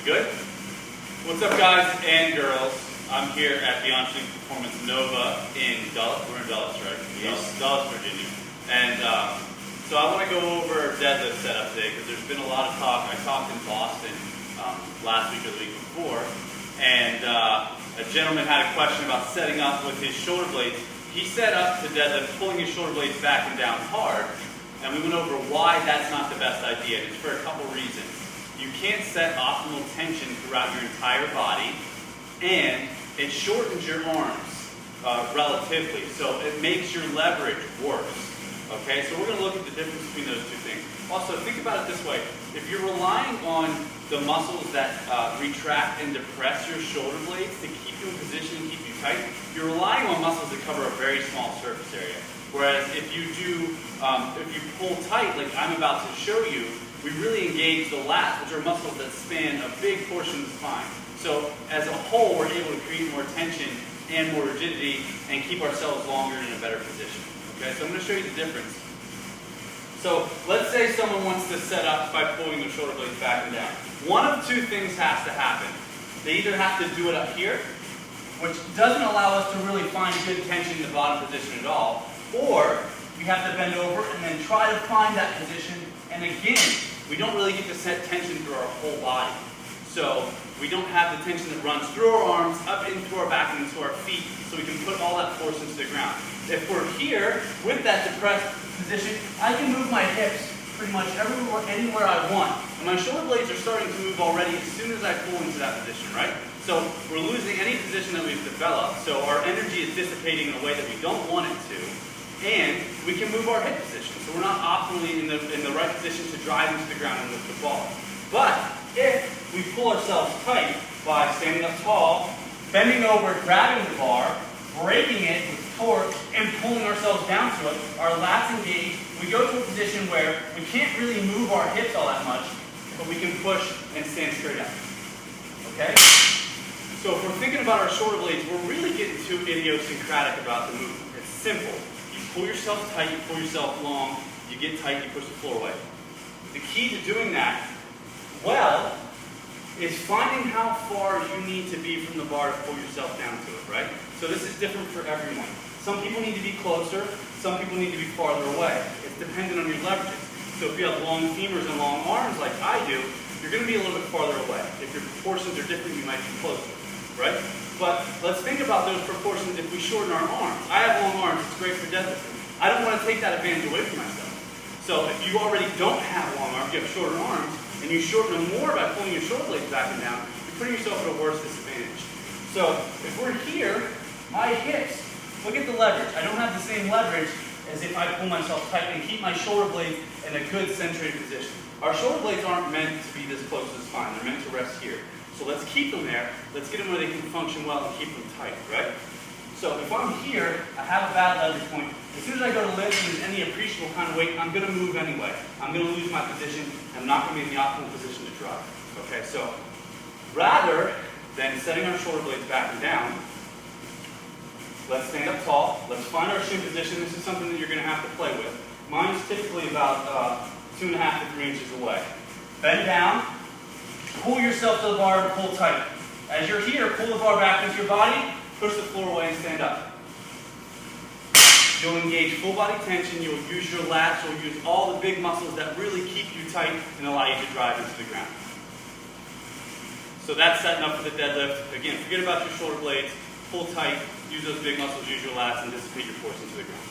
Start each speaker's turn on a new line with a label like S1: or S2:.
S1: Good? What's up, guys and girls? I'm here at Beyond Sleep Performance Nova in Dulles. We're in Dulles, right? Yes. Dulles, Virginia. And so I want to go over deadlift setup today because there's been a lot of talk. I talked in Boston last week or the week before, and a gentleman had a question about setting up with his shoulder blades. He set up to deadlift, pulling his shoulder blades back and down hard, and we went over why that's not the best idea. And it's for a couple reasons. You can't set optimal tension throughout your entire body, and it shortens your arms relatively, so it makes your leverage worse. Okay, so we're going to look at the difference between those two things. Also, think about it this way. If you're relying on the muscles that retract and depress your shoulder blades to keep you in position and keep you tight, you're relying on muscles that cover a very small surface area. Whereas if you pull tight, like I'm about to show you, we really engage the lats, which are muscles that span a big portion of the spine. So as a whole, we're able to create more tension and more rigidity and keep ourselves longer in a better position. Okay, so I'm going to show you the difference. So let's say someone wants to set up by pulling their shoulder blades back and down. One of two things has to happen. They either have to do it up here, which doesn't allow us to really find good tension in the bottom position at all, or we have to bend over and then try to find that position. And again, we don't really get to set tension through our whole body. So we don't have the tension that runs through our arms, up into our back, and into our feet, so we can put all that force into the ground. If we're here with that depressed position, I can move my hips pretty much everywhere, anywhere I want. And my shoulder blades are starting to move already as soon as I pull into that position, right? So we're losing any position that we've developed, so our energy is dissipating in a way that we don't want it to, and we can move our hip position. So we're not optimally in the right position to drive into the ground and lift the ball. But if we pull ourselves tight by standing up tall, bending over, grabbing the bar, breaking it with torque, and pulling ourselves down to it, our lats engage, we go to a position where we can't really move our hips all that much, but we can push and stand straight up. Okay? So if we're thinking about our shoulder blades, we're really getting too idiosyncratic about the movement. It's simple. You pull yourself tight, you pull yourself long, you get tight, you push the floor away. The key to doing that well is finding how far you need to be from the bar to pull yourself down to it, right? So this is different for everyone. Some people need to be closer, some people need to be farther away. It's dependent on your leverages. So if you have long femurs and long arms like I do, you're going to be a little bit farther away. If your proportions are different, you might be closer, right? But let's think about those proportions if we shorten our arms. I have long arms, it's great for deadlifting. I don't want to take that advantage away from myself. So if you already don't have long arms, you have shorter arms, and you shorten them more by pulling your shoulder blades back and down, you're putting yourself at a worse disadvantage. So if we're here, my hips, look at the leverage. I don't have the same leverage as if I pull myself tight and keep my shoulder blades in a good centered position. Our shoulder blades aren't meant to be this close to the spine. They're meant to rest here. So let's keep them there. Let's get them where they can function well and keep them tight, right? So if I'm here, I have a bad leverage point. As soon as I go to lift with any appreciable kind of weight, I'm going to move anyway. I'm going to lose my position. I'm not going to be in the optimal position to drive. Okay, so rather than setting our shoulder blades back and down, let's stand up tall. Let's find our shin position. This is something that you're going to have to play with. Mine's typically about 2.5 to 3 inches away. Bend down. Pull yourself to the bar and pull tight. As you're here, pull the bar back into your body, push the floor away and stand up. You'll engage full body tension, you'll use your lats, you'll use all the big muscles that really keep you tight and allow you to drive into the ground. So that's setting up for the deadlift. Again, forget about your shoulder blades, pull tight, use those big muscles, use your lats, and dissipate your force into the ground.